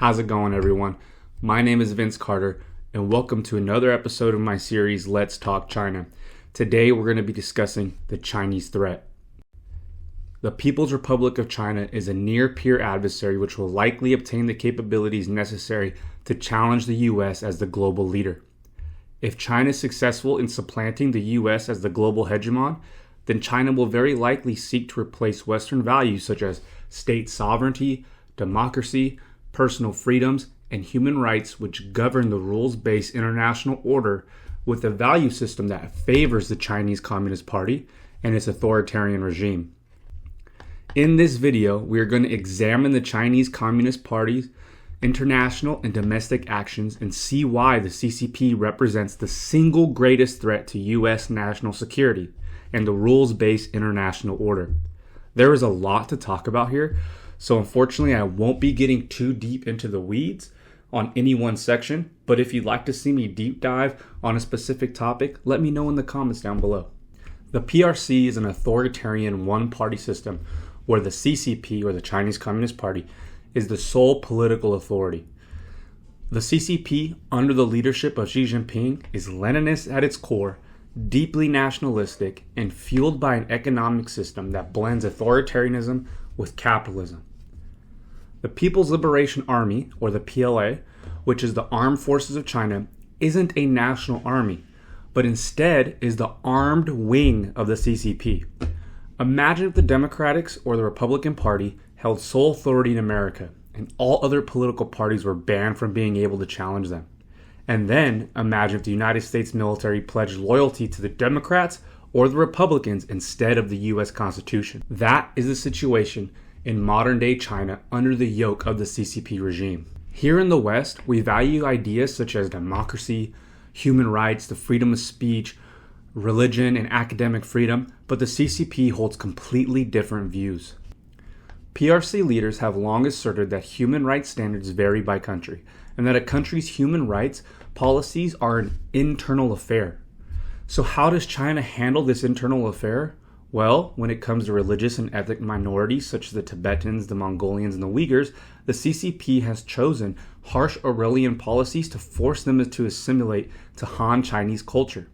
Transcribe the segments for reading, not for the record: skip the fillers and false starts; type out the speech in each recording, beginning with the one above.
How's it going, everyone? My name is Vince Carter, and welcome to another episode of my series, Let's Talk China. Today, we're going to be discussing the Chinese threat. The People's Republic of China is a near-peer adversary which will likely obtain the capabilities necessary to challenge the U.S. as the global leader. If China is successful in supplanting the U.S. as the global hegemon, then China will very likely seek to replace Western values such as state sovereignty, democracy, personal freedoms, and human rights which govern the rules-based international order with a value system that favors the Chinese Communist Party and its authoritarian regime. In this video, we are going to examine the Chinese Communist Party's international and domestic actions and see why the CCP represents the single greatest threat to U.S. national security and the rules-based international order. There is a lot to talk about here, so unfortunately I won't be getting too deep into the weeds on any one section, but if you'd like to see me deep dive on a specific topic, let me know in the comments down below. The PRC is an authoritarian one-party system where the CCP, or the Chinese Communist Party, is the sole political authority. The CCP, under the leadership of Xi Jinping, is Leninist at its core, deeply nationalistic, and fueled by an economic system that blends authoritarianism with capitalism. The People's Liberation Army, or the PLA, which is the armed forces of China, isn't a national army, but instead is the armed wing of the CCP. Imagine if the Democrats or the Republican Party held sole authority in America, and all other political parties were banned from being able to challenge them. And then imagine if the United States military pledged loyalty to the Democrats or the Republicans instead of the U.S. Constitution. That is the situation in modern-day China under the yoke of the CCP regime. Here in the West, we value ideas such as democracy, human rights, the freedom of speech, religion, and academic freedom, but the CCP holds completely different views. PRC leaders have long asserted that human rights standards vary by country, and that a country's human rights policies are an internal affair. So how does China handle this internal affair? Well, when it comes to religious and ethnic minorities such as the Tibetans, the Mongolians, and the Uyghurs, the CCP has chosen harsh Orwellian policies to force them to assimilate to Han Chinese culture.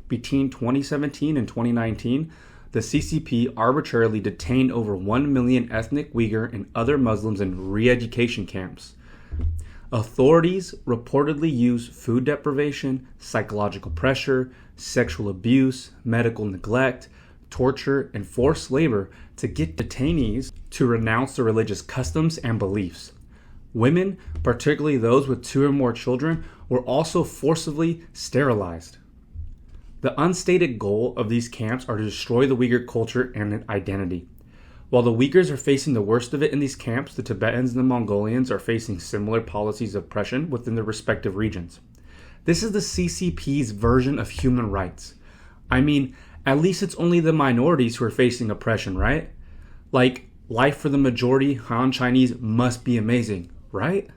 Between 2017 and 2019, the CCP arbitrarily detained over 1 million ethnic Uyghur and other Muslims in re-education camps. Authorities reportedly use food deprivation, psychological pressure, sexual abuse, medical neglect, torture, and forced labor to get detainees to renounce their religious customs and beliefs. Women, particularly those with 2 or more children, were also forcibly sterilized. The unstated goal of these camps are to destroy the Uyghur culture and identity. While the Uyghurs are facing the worst of it in these camps, the Tibetans and the Mongolians are facing similar policies of oppression within their respective regions. This is the CCP's version of human rights. I mean, at least it's only the minorities who are facing oppression, right? Like, life for the majority Han Chinese must be amazing, right?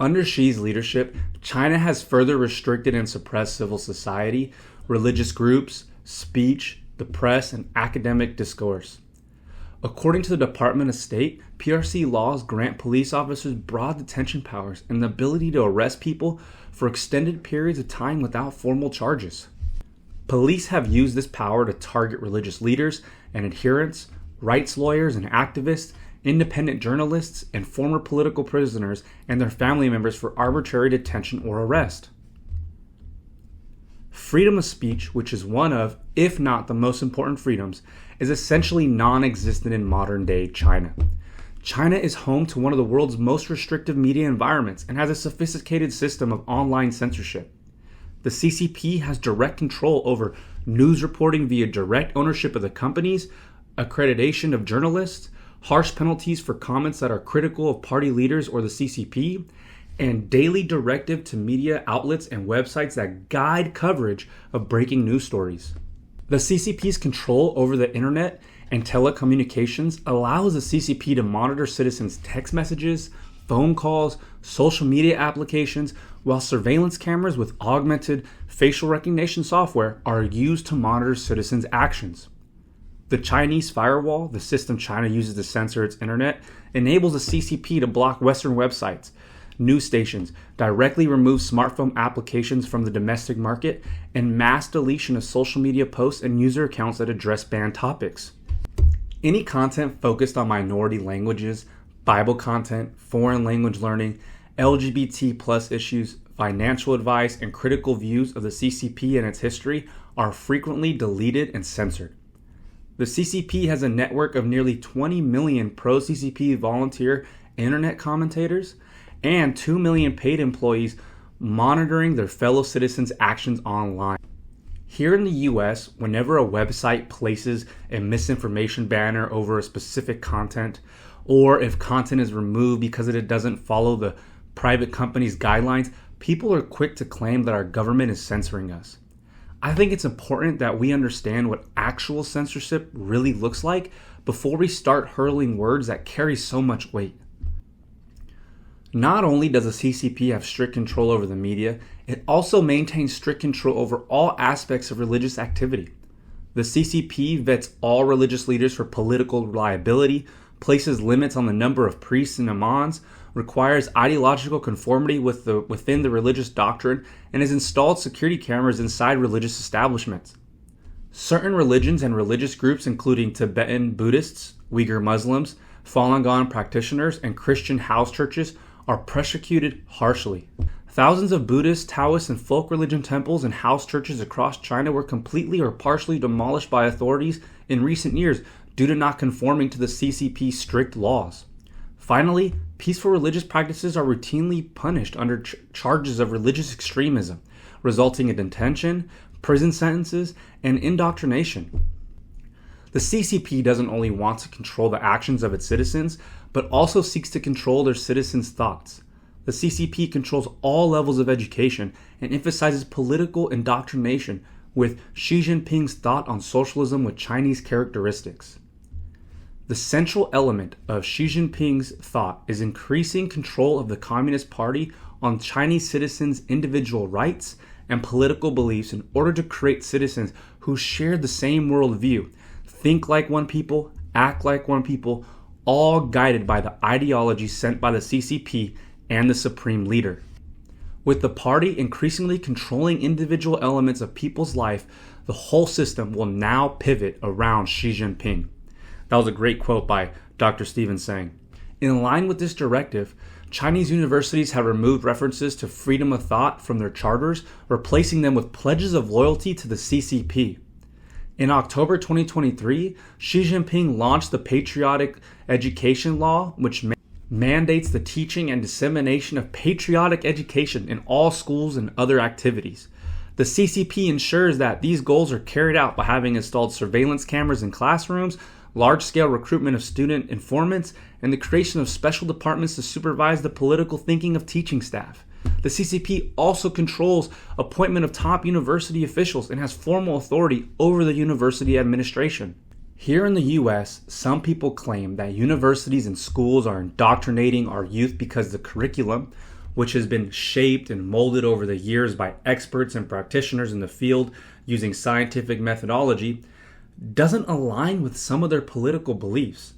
Under Xi's leadership, China has further restricted and suppressed civil society, religious groups, speech, the press, and academic discourse. According to the Department of State, PRC laws grant police officers broad detention powers and the ability to arrest people for extended periods of time without formal charges. Police have used this power to target religious leaders and adherents, rights lawyers and activists, independent journalists, and former political prisoners and their family members for arbitrary detention or arrest. Freedom of speech, which is one of, if not the most important freedoms, is essentially non-existent in modern-day China. China is home to one of the world's most restrictive media environments and has a sophisticated system of online censorship. The CCP has direct control over news reporting via direct ownership of the companies, accreditation of journalists, harsh penalties for comments that are critical of party leaders or the CCP, and daily directive to media outlets and websites that guide coverage of breaking news stories. The CCP's control over the internet and telecommunications allows the CCP to monitor citizens' text messages, phone calls, social media applications, while surveillance cameras with augmented facial recognition software are used to monitor citizens' actions. The Chinese firewall, the system China uses to censor its internet, enables the CCP to block Western websites, news stations, directly remove smartphone applications from the domestic market, and mass deletion of social media posts and user accounts that address banned topics. Any content focused on minority languages, Bible content, foreign language learning, LGBT plus issues, financial advice, and critical views of the CCP and its history are frequently deleted and censored. The CCP has a network of nearly 20 million pro-CCP volunteer internet commentators and 2 million paid employees monitoring their fellow citizens' actions online. Here in the US, whenever a website places a misinformation banner over a specific content, or if content is removed because it doesn't follow the private company's guidelines, people are quick to claim that our government is censoring us. I think it's important that we understand what actual censorship really looks like before we start hurling words that carry so much weight. Not only does the CCP have strict control over the media, it also maintains strict control over all aspects of religious activity. The CCP vets all religious leaders for political liability, places limits on the number of priests and imams, requires ideological conformity within the religious doctrine, and has installed security cameras inside religious establishments. Certain religions and religious groups, including Tibetan Buddhists, Uyghur Muslims, Falun Gong practitioners, and Christian house churches, are persecuted harshly. Thousands of Buddhist, Taoist, and folk religion temples and house churches across China were completely or partially demolished by authorities in recent years due to not conforming to the CCP's strict laws. Finally, peaceful religious practices are routinely punished under charges of religious extremism, resulting in detention, prison sentences, and indoctrination. The CCP doesn't only want to control the actions of its citizens, but also seeks to control their citizens' thoughts. The CCP controls all levels of education and emphasizes political indoctrination with Xi Jinping's thought on socialism with Chinese characteristics. The central element of Xi Jinping's thought is increasing control of the Communist Party on Chinese citizens' individual rights and political beliefs in order to create citizens who share the same worldview, think like one people, act like one people, all guided by the ideology sent by the CCP and the supreme leader. With the party increasingly controlling individual elements of people's life, the whole system will now pivot around Xi Jinping. That was a great quote by Dr. Stephen Sang. In line with this directive, Chinese universities have removed references to freedom of thought from their charters, replacing them with pledges of loyalty to the CCP. In October 2023, Xi Jinping launched the Patriotic Education Law, which mandates the teaching and dissemination of patriotic education in all schools and other activities. The CCP ensures that these goals are carried out by having installed surveillance cameras in classrooms, large-scale recruitment of student informants, and the creation of special departments to supervise the political thinking of teaching staff. The CCP also controls appointment of top university officials and has formal authority over the university administration. Here in the US, some people claim that universities and schools are indoctrinating our youth because the curriculum, which has been shaped and molded over the years by experts and practitioners in the field using scientific methodology, doesn't align with some of their political beliefs.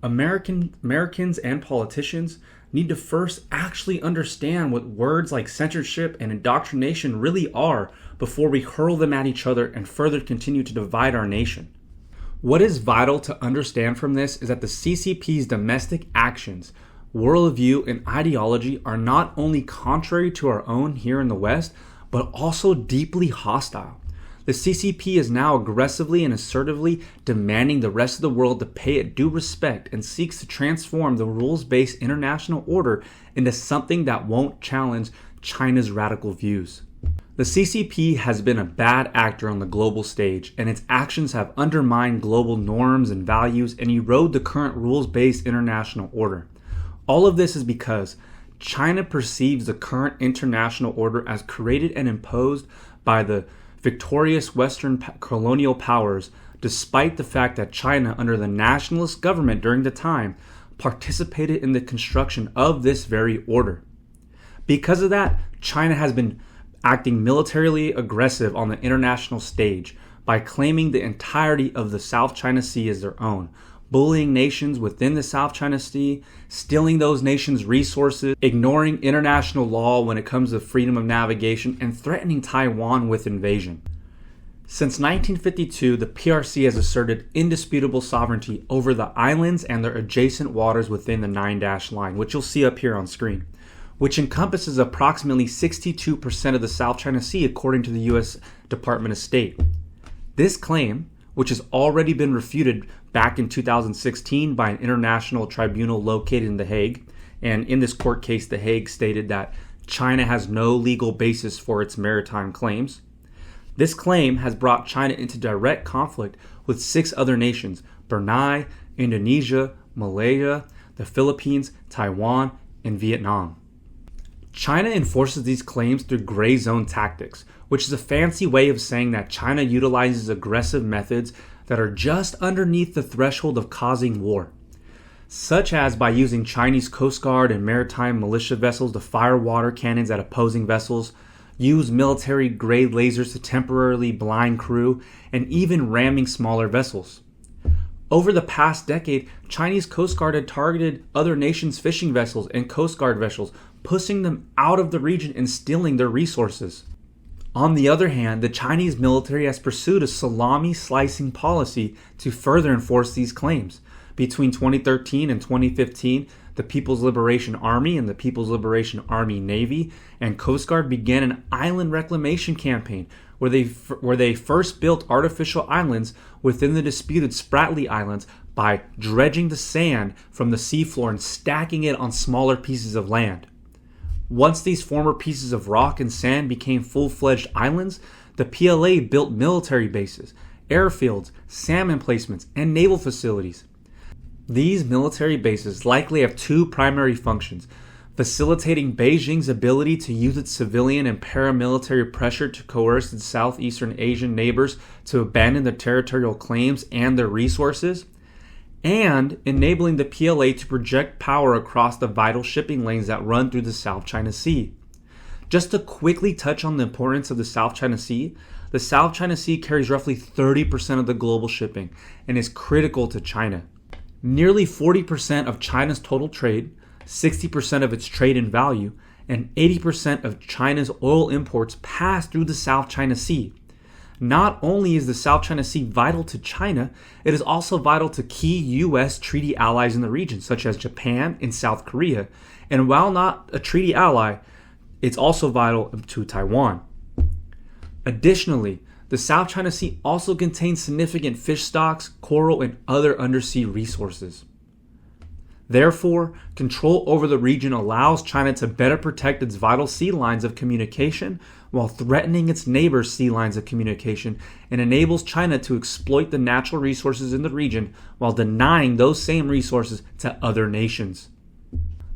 Americans and politicians need to first actually understand what words like censorship and indoctrination really are before we hurl them at each other and further continue to divide our nation. What is vital to understand from this is that the CCP's domestic actions, worldview, and ideology are not only contrary to our own here in the West, but also deeply hostile. The CCP is now aggressively and assertively demanding the rest of the world to pay it due respect and seeks to transform the rules-based international order into something that won't challenge China's radical views. The CCP has been a bad actor on the global stage, and its actions have undermined global norms and values and erode the current rules-based international order. All of this is because China perceives the current international order as created and imposed by the victorious Western colonial powers, despite the fact that China, under the nationalist government during the time, participated in the construction of this very order. Because of that, China has been acting militarily aggressive on the international stage by claiming the entirety of the South China Sea as their own, bullying nations within the South China Sea, stealing those nations' resources, ignoring international law when it comes to freedom of navigation, and threatening Taiwan with invasion. Since 1952, the PRC has asserted indisputable sovereignty over the islands and their adjacent waters within the 9-dash line, which you'll see up here on screen, which encompasses approximately 62% of the South China Sea according to the U.S. Department of State. This claim, which has already been refuted back in 2016 by an international tribunal located in The Hague, and in this court case, The Hague stated that China has no legal basis for its maritime claims. This claim has brought China into direct conflict with 6 other nations: Brunei, Indonesia, Malaysia, the Philippines, Taiwan, and Vietnam. China enforces these claims through gray zone tactics, which is a fancy way of saying that China utilizes aggressive methods that are just underneath the threshold of causing war, such as by using Chinese Coast Guard and maritime militia vessels to fire water cannons at opposing vessels, use military-grade lasers to temporarily blind crew, and even ramming smaller vessels. Over the past decade, Chinese Coast Guard had targeted other nations' fishing vessels and Coast Guard vessels, pushing them out of the region and stealing their resources. On the other hand, the Chinese military has pursued a salami-slicing policy to further enforce these claims. Between 2013 and 2015, the People's Liberation Army and the People's Liberation Army Navy and Coast Guard began an island reclamation campaign where they first built artificial islands within the disputed Spratly Islands by dredging the sand from the seafloor and stacking it on smaller pieces of land. Once these former pieces of rock and sand became full-fledged islands, the PLA built military bases, airfields, salmon placements, and naval facilities. These military bases likely have 2 primary functions: facilitating Beijing's ability to use its civilian and paramilitary pressure to coerce its Southeastern Asian neighbors to abandon their territorial claims and their resources, and enabling the PLA to project power across the vital shipping lanes that run through the South China Sea. Just to quickly touch on the importance of the South China Sea, the South China Sea carries roughly 30% of the global shipping and is critical to China. Nearly 40% of China's total trade, 60% of its trade in value, and 80% of China's oil imports pass through the South China Sea. Not only is the South China Sea vital to China, it is also vital to key U.S. treaty allies in the region, such as Japan and South Korea. And while not a treaty ally, it's also vital to Taiwan. Additionally, the South China Sea also contains significant fish stocks, coral, and other undersea resources. Therefore, control over the region allows China to better protect its vital sea lines of communication while threatening its neighbors' sea lines of communication, and enables China to exploit the natural resources in the region while denying those same resources to other nations.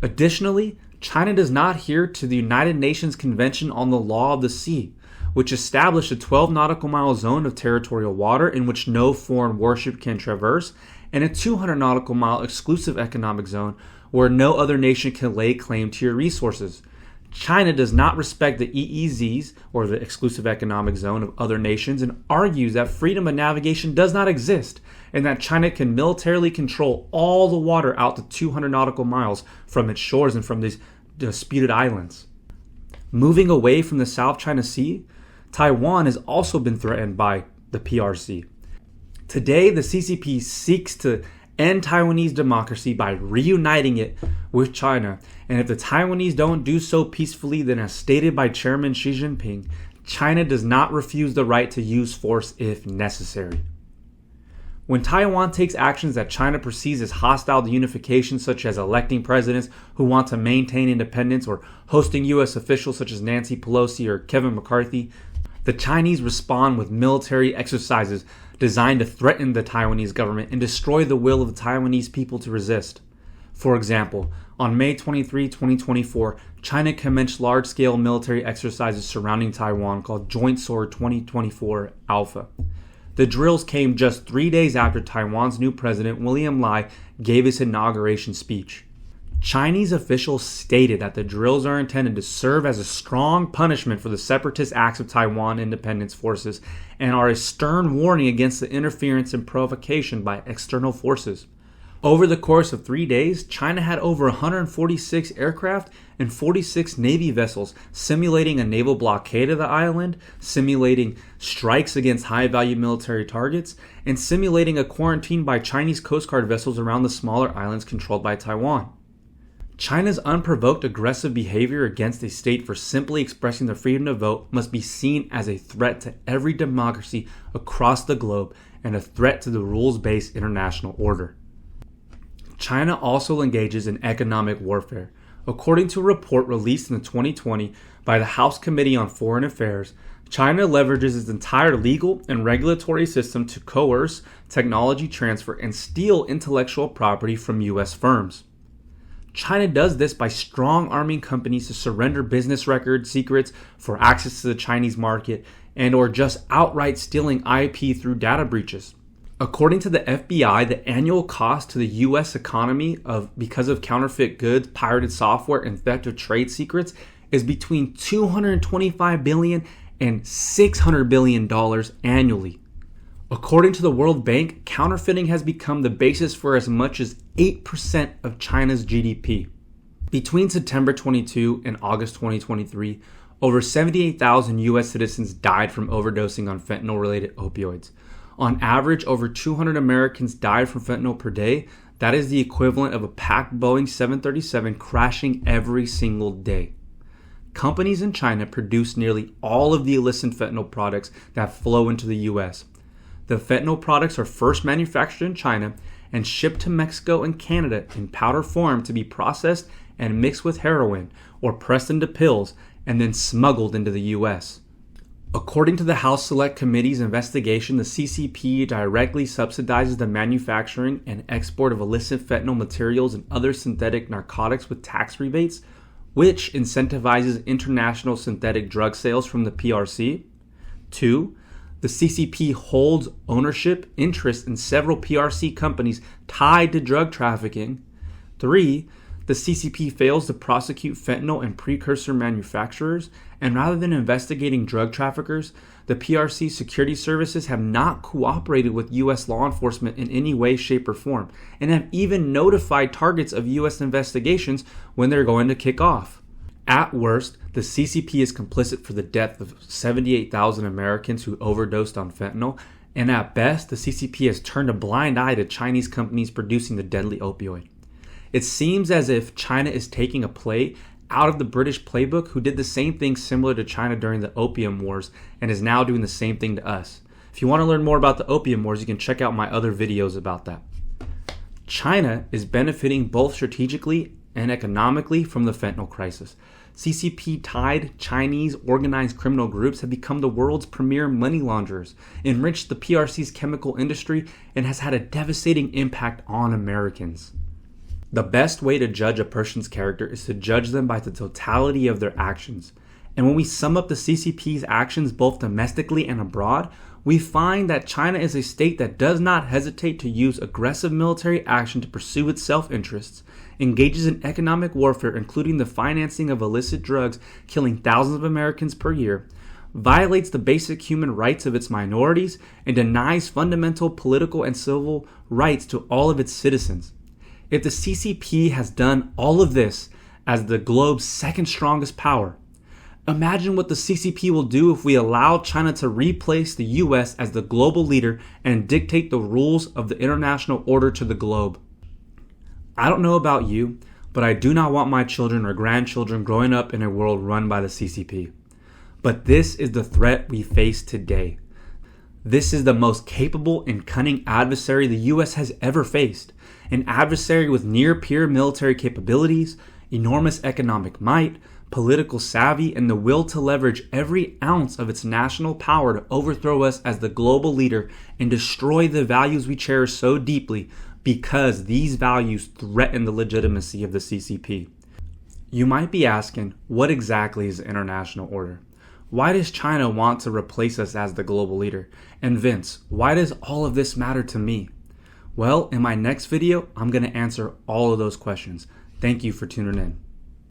Additionally, China does not adhere to the United Nations Convention on the Law of the Sea, which established a 12 nautical mile zone of territorial water in which no foreign warship can traverse, and a 200 nautical mile exclusive economic zone where no other nation can lay claim to your resources. China does not respect the EEZs, or the exclusive economic zone, of other nations, and argues that freedom of navigation does not exist, and that China can militarily control all the water out to 200 nautical miles from its shores and from these disputed islands. Moving away from the South China Sea, Taiwan has also been threatened by the PRC. Today, the CCP seeks to end Taiwanese democracy by reuniting it with China, and if the Taiwanese don't do so peacefully, then as stated by Chairman Xi Jinping, China does not refuse the right to use force if necessary. When Taiwan takes actions that China perceives as hostile to unification, such as electing presidents who want to maintain independence or hosting U.S. officials such as Nancy Pelosi or Kevin McCarthy, the Chinese respond with military exercises designed to threaten the Taiwanese government and destroy the will of the Taiwanese people to resist. For example, on May 23, 2024, China commenced large-scale military exercises surrounding Taiwan called Joint Sword 2024 Alpha. The drills came just 3 days after Taiwan's new president, William Lai, gave his inauguration speech. Chinese officials stated that the drills are intended to serve as a strong punishment for the separatist acts of Taiwan independence forces and are a stern warning against the interference and provocation by external forces. Over the course of 3 days, China had over 146 aircraft and 46 Navy vessels simulating a naval blockade of the island, simulating strikes against high-value military targets, and simulating a quarantine by Chinese Coast Guard vessels around the smaller islands controlled by Taiwan. China's unprovoked aggressive behavior against a state for simply expressing their freedom to vote must be seen as a threat to every democracy across the globe and a threat to the rules-based international order. China also engages in economic warfare. According to a report released in 2020 by the House Committee on Foreign Affairs, China leverages its entire legal and regulatory system to coerce technology transfer and steal intellectual property from U.S. firms. China does this by strong-arming companies to surrender business record secrets for access to the Chinese market and or just outright stealing IP through data breaches. According to the FBI, the annual cost to the U.S. economy because of counterfeit goods, pirated software, and theft of trade secrets is between $225 billion and $600 billion annually. According to the World Bank, counterfeiting has become the basis for as much as 8% of China's GDP. Between September 22 and August 2023, over 78,000 U.S. citizens died from overdosing on fentanyl-related opioids. On average, over 200 Americans died from fentanyl per day. That is the equivalent of a packed Boeing 737 crashing every single day. Companies in China produce nearly all of the illicit fentanyl products that flow into the U.S. The fentanyl products are first manufactured in China and shipped to Mexico and Canada in powder form to be processed and mixed with heroin or pressed into pills and then smuggled into the U.S. According to the House Select Committee's investigation, the CCP directly subsidizes the manufacturing and export of illicit fentanyl materials and other synthetic narcotics with tax rebates, which incentivizes international synthetic drug sales from the PRC. 2. The CCP holds ownership interest in several PRC companies tied to drug trafficking. 3. The CCP fails to prosecute fentanyl and precursor manufacturers, and rather than investigating drug traffickers, the PRC security services have not cooperated with U.S. law enforcement in any way, shape, or form, and have even notified targets of U.S. investigations when they're going to kick off. At worst, the CCP is complicit for the death of 78,000 Americans who overdosed on fentanyl, and at best, the CCP has turned a blind eye to Chinese companies producing the deadly opioid. It seems as if China is taking a play out of the British playbook, who did the same thing similar to China during the Opium Wars and is now doing the same thing to us. If you want to learn more about the Opium Wars, you can check out my other videos about that. China is benefiting both strategically and economically from the fentanyl crisis. CCP-tied Chinese organized criminal groups have become the world's premier money launderers, enriched the PRC's chemical industry, and has had a devastating impact on Americans. The best way to judge a person's character is to judge them by the totality of their actions. And when we sum up the CCP's actions both domestically and abroad, we find that China is a state that does not hesitate to use aggressive military action to pursue its self-interests, engages in economic warfare including the financing of illicit drugs killing thousands of Americans per year, violates the basic human rights of its minorities, and denies fundamental political and civil rights to all of its citizens. If the CCP has done all of this as the globe's second strongest power, imagine what the CCP will do if we allow China to replace the US as the global leader and dictate the rules of the international order to the globe. I don't know about you, but I do not want my children or grandchildren growing up in a world run by the CCP. But this is the threat we face today. This is the most capable and cunning adversary the US has ever faced. An adversary with near-peer military capabilities, enormous economic might, political savvy, and the will to leverage every ounce of its national power to overthrow us as the global leader and destroy the values we cherish so deeply, because these values threaten the legitimacy of the CCP. You might be asking, what exactly is the international order? Why does China want to replace us as the global leader? And Vince, why does all of this matter to me? Well, in my next video, I'm going to answer all of those questions. Thank you for tuning in.